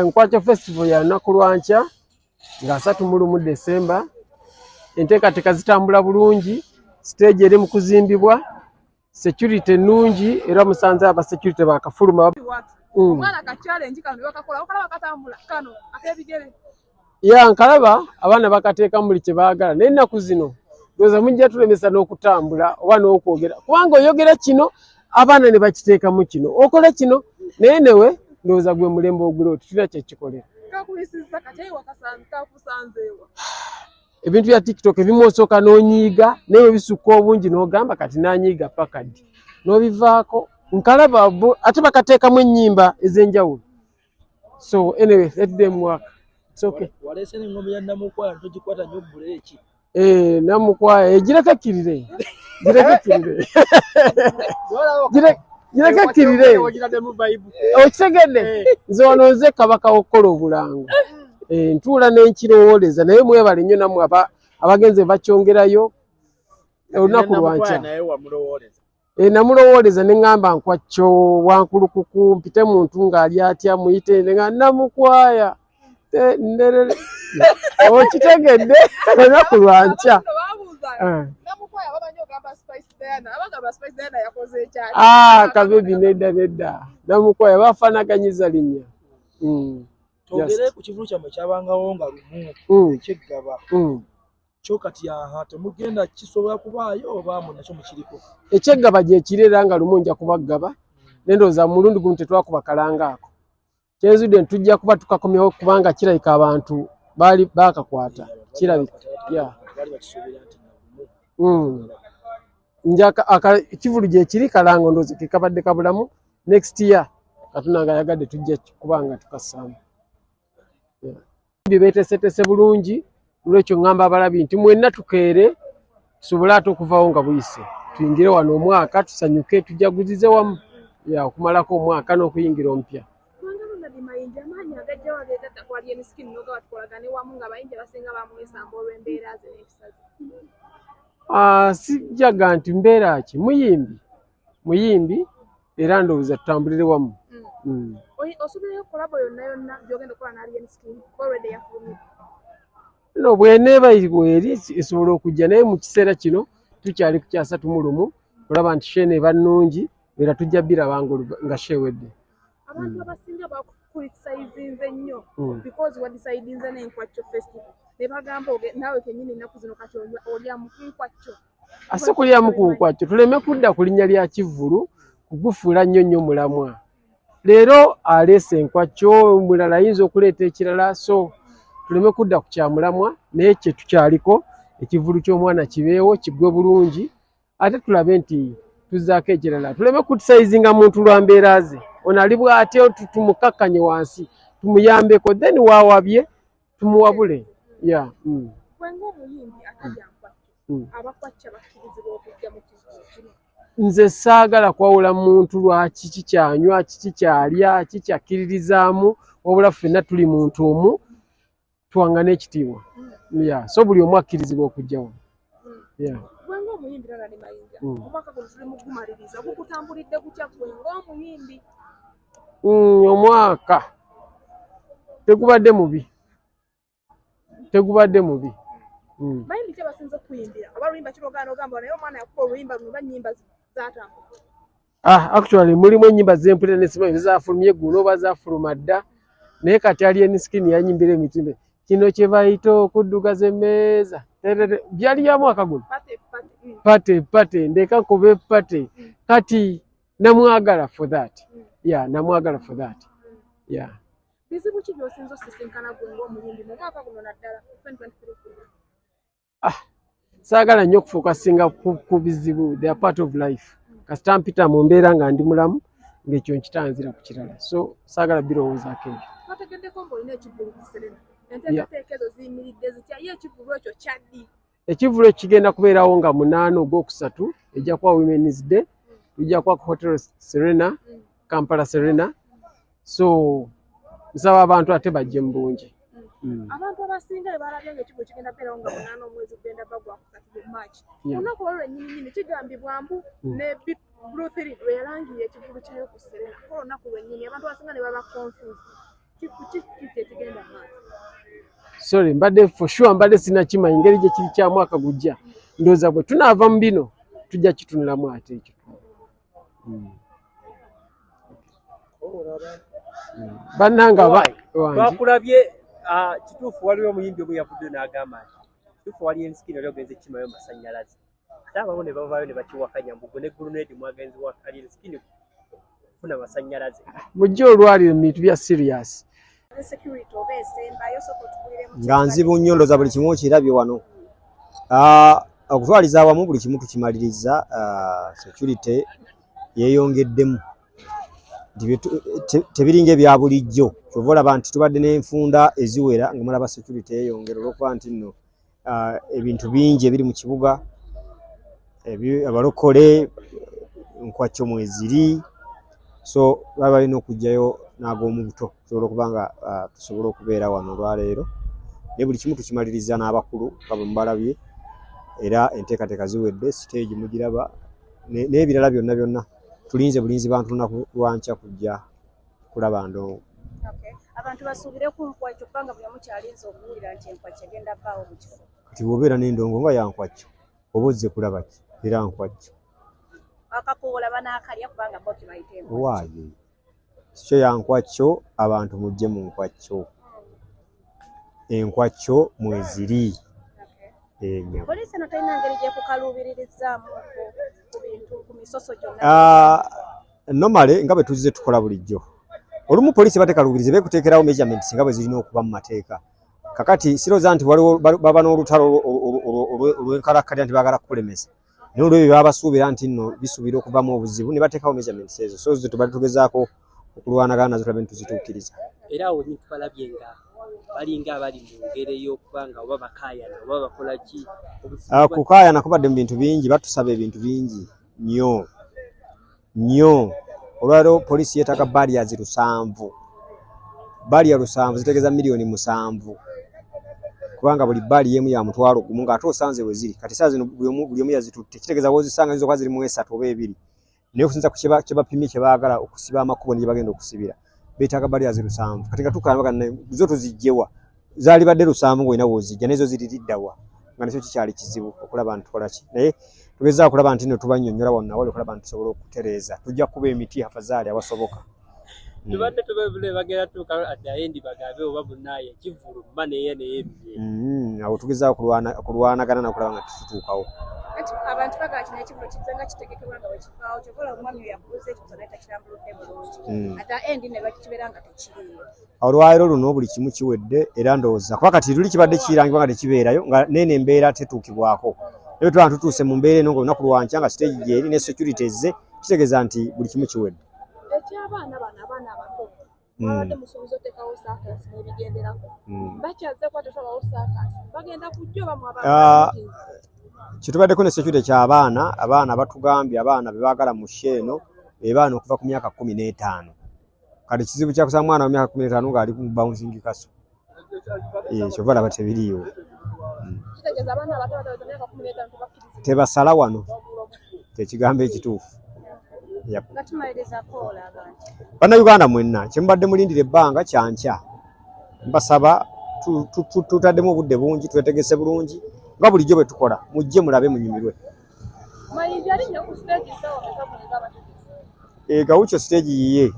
Nkwacho festival ya lunaku lwankya nga 31 December. Enteekateeka zitambula bulungi, stage eri mu kuzimbibwa, security nnungi era musanze aba security bakafuluma. Ya nkalaba abaana bakateeka muli kye baagala naye ennaku zino ndowooza mujja tulemesa n'okutambula oba n'okwogera kubanga oyogera kino abaana ne bakiteekamu kino okola kino naye newe ndowooza gwe mulembe oguloti tulina kyekikolera. Ebintu bya TikTok ebimu osooka n'onyiiga naye bisukka obungi n'ogamba kati nanyiiga paka ddi n'obivaako nkalaba ate bakateekamu ennyimba ez'enjawulo. So anyway, let them work. It's okay. Walese n'engombe ya Namukwaya togikwata nnyo buleeki. Namukwaya egireka kirire. Gireka kirire. Okitegedde nze wano nze kabaka okukola obulango. Ntuula n'enkirowooleza naye mwebale nnyo nammwe abagenze bakyongerayo olunaku lwankya. Namulowooleza ne ŋŋamba nkwacho wankulukuku mpite muntu ng'ali atya muyite nga Namukwaya. Okitegedde olunaku lwankya. Kabebi nedda. Namukwaya bafaanaganyiza linnya. Togere ku kivulu kyammwe kyabangawo nga lumu ekyeggaba. Kyo kati aha temugenda kisobola kubaayo oba munakyo mukiriko? Ekyeggaba gye kirera nga lumu nja kubaggaba nendowooza mulundi guno tetwakuba kalanga ako. Kyenzudde ntujja kuba tukakomyawo kubanga kirabika abantu baali baakakwata kirabika. Ekivulu gye kiri kalanga ndowooza kekabadde kabulamu next year Katonda nga yagadde tujja kubanga tukassaamu. Beeteeseteese bulungi olwekyo ŋŋamba abalabi nti mwenna tukeere tusobole ate okuvaawo nga buyise tuyingire wano omwaka tusanyuke tujaguzize wamu okumalako omwaka n'okuyingira omupya. Sijjaga nti mbeera ki muyimbi era ndowooza tutambulire wamu. No bw'eneeba eri esobola okujja naye mu kiseera kino tukyali ku 31 olaba nti sheene eba nnungi era tujja biraba nga sheewedde. Abantu abasinga bakulisayizinze nnyo because wadisaidinze n'enkwacho festival ne bagamba naawe kennyini ennaku zino kati olyamu ku nkwacho. Ase kulyamu ku nkwacho tuleme kudda ku linnya lya kivvulu kugufuula nnyo mulamwa. Leero aleese enkwacho omulala ayinza okuleeta ekirala so tuleme kudda ku kyamulamwa naye kye tukyaliko ekivvulu ky'omwana kibeewo kiggwe bulungi ate tulabe nti tuzzaako ekirala. Tuleme kutisayizinga muntu lwa mbeera ze ono ali bw'atyo tumukakkanye wansi tumuyambeko then waawabye tumuwabule. Nze saagala kwawula muntu lwa kiki kyanywa kiki kyalya kiki kyakkiririzaamu wabula ffenna tuli muntu omu tuwangana ekitiibwa. So buli omu akkirizibwa okujjawo. Omwaka tegubadde mubi. Bayimbi kye basinze okuyimbira oba oluyimba kirogaana ogamba naye omwana yakuba oluyimba luno bannyimba zatambula. Actually mulimu ennyimba z'empulira n'esimanyi zaafulumye guno oba zaafuluma dda naye kati ali enisikini yanyimbira emitimbe kino kye bayita okuddugaza emmeeza byali ya mwaka guno pate ndeka nkube pate kati namwagala for that. Namwagala for that. Bizibu ki by'osinza osisinkana gwe ng'omuyimbi mu mwaka guno naddala 2023? Saagala nnyo okufokasinga ku bizibu, they are part of life. Kasita mpita mu mbeera nga ndi mulamu ng'ekyo nkitanzira ku kirala so saagala birowoozaako ebyo. Twategeddeko ng'olina ekivvulu ku Serena enteekateeka ezo ziyimiridde zitya ye ekivvulu ekyo kyaddi? Ekivvulu ekigenda kubeerawo nga 8 Ogwokusatu ejja kuba Women's Day tujja kuba ku Hotel Serena Kampala Serena so nsaba abantu ate bajje mu bungi. abantu abasinga balabye ng'ekigo kigenda beera nga 8 omwezi gugenda bagwa ku 30 March. Olunaku olwo lwennyini kigambibwa mbu ne Blue 3 lwe yalangiye ekivulu kyayo ku Serena. Ko olunaku lwennyini abantu abasinga ne baba confused. Kiki ekigenda maaso? Sorry, mbadde for sure mbadde sinnakimanyi ngeri gye kiri kya mwaka gujja. Ndowooza bwe tunaava mu bino tujja kitunulamu ate ekyo. Bannanga bakulabye kituufu waliwo omuyimbi omu yavudde n'agamba nti kituufu wali ensikini oli ogenze kimayo masannyalaze ate abamu ne bavaayo ne bakiwakanya mbu ne gulunedi mwagenzi ali ensikini kufuna masannyalaze. Mujje olwaliro mu bintu bya serious. Nga nzibu nnyo ndowooza buli kimu okirabye wano. Okutwaliza awamu buli kimu tukimaliriza. Security yeeyongeddemu tebiringa ebya bulijjo. Kyova olaba nti tubadde n'enfunda eziwera nga mulaba security yeeyongera olw'okuba nti nno ebintu bingi ebiri mu kibuga abalokole nkwacho mweziri so baba balina okujjayo n'ag'omu buto tusobola okuba nga tusobola okubeera wano olwaleero ne buli kimu tukimaliriza n'abakulu nga bwe mubalabye era enteekateeka ziwedde stage mugiraba n'ebirala byonna byonna tulinze bulinzi bantu lunaku lwankya kujja kulaba ndongo. Abantu basuubire ku nkwacho kubanga buli omu kyalinze okuwulira nti enkwacho egenda bbaawo mu kifo. Kati bw'obeera n'endongo nga ya nkwacho oba ozze kulaba ki era nkwacho akakoola banaakalya kubanga bo tebayita enkwacho. Waayo kyo ya nkwacho abantu mujje mu nkwacho. Enkwacho mweziri. Poliisi eno talina ngeri gyekukaluubiririzaamu ku bintu ku misoso gyonna. Normally nga bwe tuzze tukola bulijjo. Olumu poliisi batekaluubirize beekuteekerawo measurements nga bwe zirina okuba mu mateeka. Kakati sirowooza nti waliwo baba n'olutalo olw'enkalakkalira nti baagala kukulemesa. Naye olw'ebyo baba basuubira nti nno bisuubira okuvamu obuzibu ne bateekawo measurements ezo. So zo tubadde tugezaako okulwanagana nazo tulabe ntuzituukiriza. Era awo ntitwalabye nga balinga abali mu ngeri ey'okuba nga oba bakaayana oba bakola ki. Kukaayana kubadde mu bintu bingi batusaba ebintu bingi nnyo. Olwaleero poliisi yeetaaga barriers 7. Barrier 7 zitegeeza milioni 7. Kubanga buli bali yemu ya mutwalo gumu ng'ate osanze we ziri. Kati saa zino buli omu yazitutte. Kitegeeza wozisanga zizoka ziri mu 3 oba 2. Naye okusinza ku kye bapimye kye baagala okusiba amakubo ne bagenda okusibira. Beetaaga barriers 7. Kati nga tukaana zo tuzijjewa. Zaali badde 7 ng'olina wozijja n'ezo ziri liddawa. Nga nakyo kikyali kizibu okulaba nti tukola ki. Naye tugezaa okulaba nti nno tubannyonnyola wonna wali okulaba nti tusobola okutereeza. Tujja kuba emiti afazaali awasoboka. Tubadde tubabule bagera tuka adayendi bagabe oba bunaaye ekivulu mba neye neyebye. Awo tugezaa okulwanagana nakulaba nga tutuukawo. Abantu bagala kino ekivulu kizenga kitegekebwa nga wekifaawo kyokola omwami oyo yakubuuza ekyo naye takirambuludde bulungi. Adayendi ne bakibeera nga tekiriiyo. Olwaleero luno buli kimu kiwedde era ndowooza kuba kati luli kibadde kirangibwa nga tekibeerayo nga n'eno embeera tetuukibwako. Naye tuba tutuuse mu mbeera eno ng'olunaku lwankya nga stage gyeri ne security ezze kitegeeza nti buli kimu kiwedde. Eky'abaana abaana abato babadde musuubiza oteekawo saakasi n'ebigenderako bakyaze kwatetabawo saakasi bagenda kujja oba mwaba kitubaddeko ne security ky'abaana batugambye abaana be baagala mu sheeno baana okuva ku myaka 15. Kati kizibu kyakusanga mwana wa myaka 15 ng'ali mu bouncing kaso. Kyova laba tebiriiwo. kitegeeza abaana abato bataweza myaka 15 tubakkiriza Tebasala wano tekigambo ekituufu. Bannayuganda mwenna kye mubadde mulindira ebbanga kyankya. Mbasaba tutaddemu obudde bungi twetegese bulungi nga bulijjo bwe tukola mujje mulabe munyumirwe. Gawucho stage yiye